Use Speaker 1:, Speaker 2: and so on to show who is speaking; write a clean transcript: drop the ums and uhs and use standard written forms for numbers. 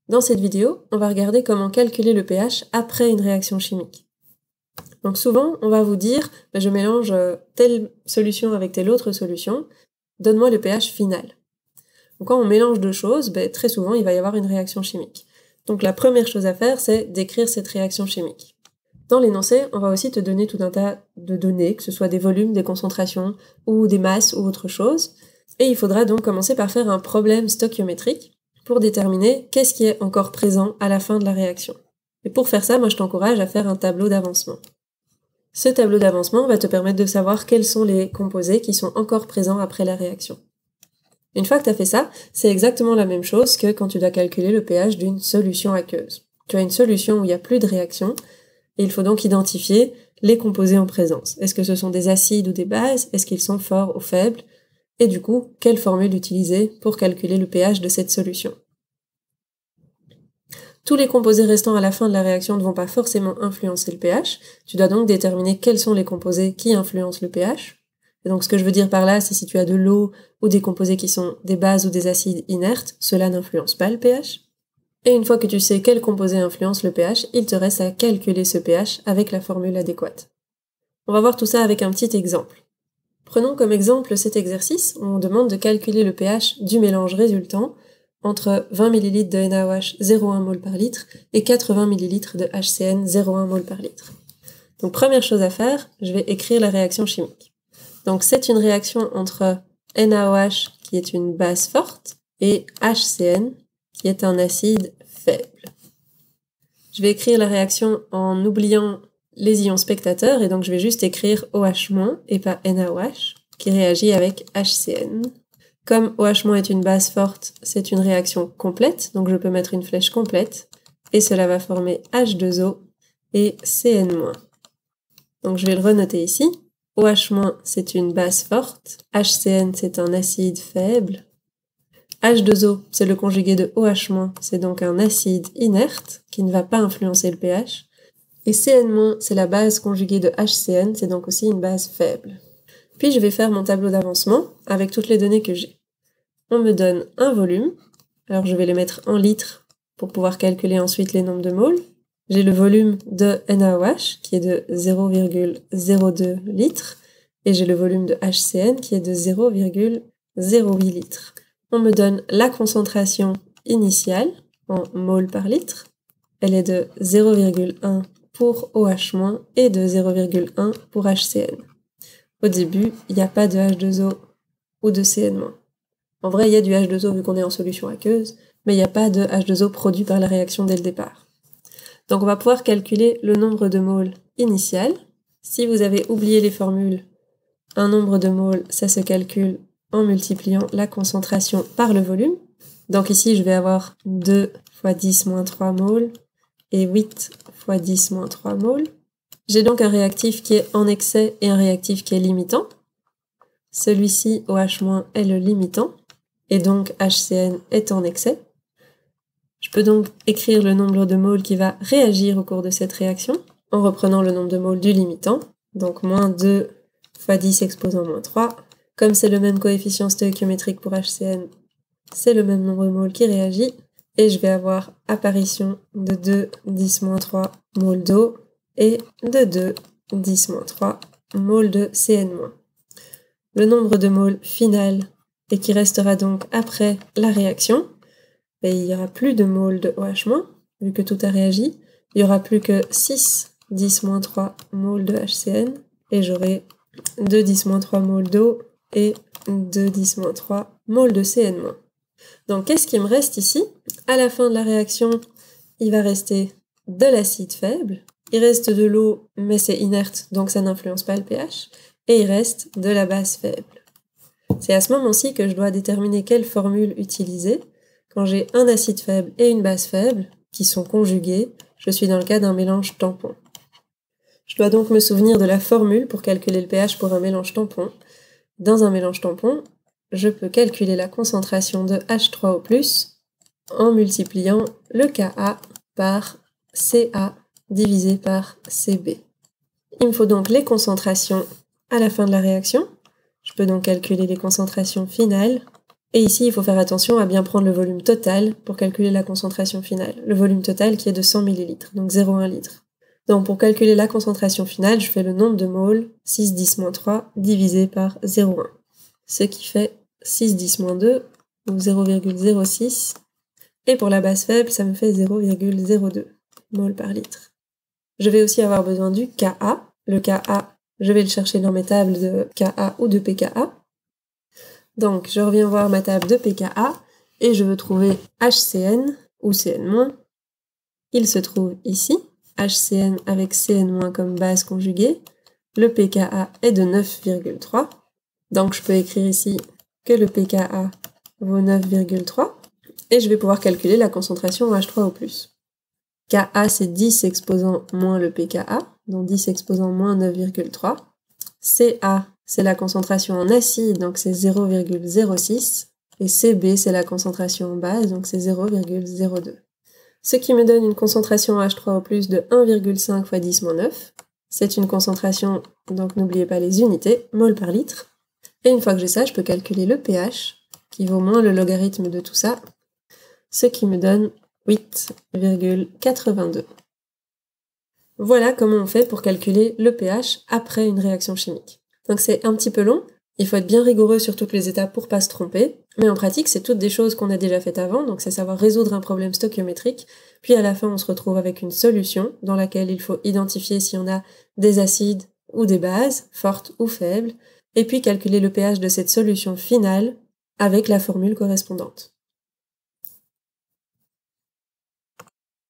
Speaker 1: Dans cette vidéo, on va regarder comment calculer le pH après une réaction chimique. Donc souvent, on va vous dire je mélange telle solution avec telle autre solution, donne-moi le pH final. Donc quand on mélange deux choses, très souvent il va y avoir une réaction chimique. Donc la première chose à faire, c'est d'écrire cette réaction chimique. Dans l'énoncé, on va aussi te donner tout un tas de données, que ce soit des volumes, des concentrations, ou des masses, ou autre chose. Et il faudra donc commencer par faire un problème stoichiométrique pour déterminer qu'est-ce qui est encore présent à la fin de la réaction. Et pour faire ça, moi je t'encourage à faire un tableau d'avancement. Ce tableau d'avancement va te permettre de savoir quels sont les composés qui sont encore présents après la réaction. Une fois que tu as fait ça, c'est exactement la même chose que quand tu dois calculer le pH d'une solution aqueuse. Tu as une solution où il n'y a plus de réaction, et il faut donc identifier les composés en présence. Est-ce que ce sont des acides ou des bases? Est-ce qu'ils sont forts ou faibles? Et du coup, quelle formule utiliser pour calculer le pH de cette solution? Tous les composés restants à la fin de la réaction ne vont pas forcément influencer le pH. Tu dois donc déterminer quels sont les composés qui influencent le pH. Et donc ce que je veux dire par là, c'est si tu as de l'eau ou des composés qui sont des bases ou des acides inertes, cela n'influence pas le pH. Et une fois que tu sais quel composé influence le pH, il te reste à calculer ce pH avec la formule adéquate. On va voir tout ça avec un petit exemple. Prenons comme exemple cet exercice où on demande de calculer le pH du mélange résultant entre 20 ml de NaOH 0,1 mol par litre et 80 ml de HCN 0,1 mol par litre. Donc première chose à faire, je vais écrire la réaction chimique. Donc c'est une réaction entre NaOH qui est une base forte et HCN qui est un acide faible. Je vais écrire la réaction en oubliant les ions spectateurs et donc je vais juste écrire OH- et pas NaOH qui réagit avec HCN. Comme OH- est une base forte, c'est une réaction complète, donc je peux mettre une flèche complète et cela va former H2O et CN-. Donc je vais le renoter ici. OH- c'est une base forte, HCN c'est un acide faible, H2O c'est le conjugué de OH-, c'est donc un acide inerte qui ne va pas influencer le pH. Et CN- c'est la base conjuguée de HCN, c'est donc aussi une base faible. Puis je vais faire mon tableau d'avancement avec toutes les données que j'ai. On me donne un volume, alors je vais les mettre en litres pour pouvoir calculer ensuite les nombres de moles. J'ai le volume de NaOH qui est de 0,02 litres et j'ai le volume de HCN qui est de 0,08 litres. On me donne la concentration initiale en moles par litre. Elle est de 0,1 pour OH- et de 0,1 pour HCN. Au début, il n'y a pas de H2O ou de CN-. En vrai, il y a du H2O vu qu'on est en solution aqueuse, mais il n'y a pas de H2O produit par la réaction dès le départ. Donc on va pouvoir calculer le nombre de moles initial. Si vous avez oublié les formules, un nombre de moles, ça se calcule en multipliant la concentration par le volume. Donc ici, je vais avoir 2 fois 10 moins 3 moles et 8 fois 10 moins 3 moles. J'ai donc un réactif qui est en excès et un réactif qui est limitant. Celui-ci, OH- est le limitant, et donc HCN est en excès. Je peux donc écrire le nombre de moles qui va réagir au cours de cette réaction, en reprenant le nombre de moles du limitant, donc moins 2 fois 10 exposant moins 3. Comme c'est le même coefficient stoichiométrique pour HCN, c'est le même nombre de moles qui réagit, et je vais avoir apparition de 2 10 moins 3 moles d'eau et de 2 10 moins 3 moles de CN-. Le nombre de moles final et qui restera donc après la réaction, il n'y aura plus de moles de OH-, vu que tout a réagi. Il n'y aura plus que 6 10 moins 3 moles de HCN et j'aurai 2 10 moins 3 moles d'eau et 2 10 moins 3 moles de CN-. Donc qu'est-ce qui me reste ici? À la fin de la réaction, il va rester de l'acide faible, il reste de l'eau, mais c'est inerte, donc ça n'influence pas le pH, et il reste de la base faible. C'est à ce moment-ci que je dois déterminer quelle formule utiliser. Quand j'ai un acide faible et une base faible, qui sont conjugués, je suis dans le cas d'un mélange tampon. Je dois donc me souvenir de la formule pour calculer le pH pour un mélange tampon. Dans un mélange tampon, je peux calculer la concentration de H3O+, en multipliant le Ka par Ca divisé par Cb. Il me faut donc les concentrations à la fin de la réaction. Je peux donc calculer les concentrations finales Et ici, il faut faire attention à bien prendre le volume total pour calculer la concentration finale. Le volume total qui est de 100 ml, donc 0,1 litre. Donc pour calculer la concentration finale, je fais le nombre de moles, 6 10-3, divisé par 0,1. Ce qui fait 6 10-2, ou 0,06. Et pour la base faible, ça me fait 0,02 mol par litre. Je vais aussi avoir besoin du Ka. Le Ka, je vais le chercher dans mes tables de Ka ou de pKa. Donc, je reviens voir ma table de pKa et je veux trouver HCN ou CN-. Il se trouve ici, HCN avec CN- comme base conjuguée. Le pKa est de 9,3. Donc, je peux écrire ici que le pKa vaut 9,3. Et je vais pouvoir calculer la concentration en H3O+. Ka, c'est 10 exposant moins le pKa, donc 10 exposant moins 9,3. Ca, c'est la concentration en acide, donc c'est 0,06. Et Cb, c'est la concentration en base, donc c'est 0,02. Ce qui me donne une concentration en H3O+, de 1,5 fois 10-9. C'est une concentration, donc n'oubliez pas les unités, mol par litre. Et une fois que j'ai ça, je peux calculer le pH, qui vaut moins le logarithme de tout ça, ce qui me donne 8,82. Voilà comment on fait pour calculer le pH après une réaction chimique. Donc c'est un petit peu long, il faut être bien rigoureux sur toutes les étapes pour pas se tromper, mais en pratique c'est toutes des choses qu'on a déjà faites avant, donc c'est savoir résoudre un problème stoichiométrique, puis à la fin on se retrouve avec une solution dans laquelle il faut identifier si on a des acides ou des bases, fortes ou faibles, et puis calculer le pH de cette solution finale avec la formule correspondante.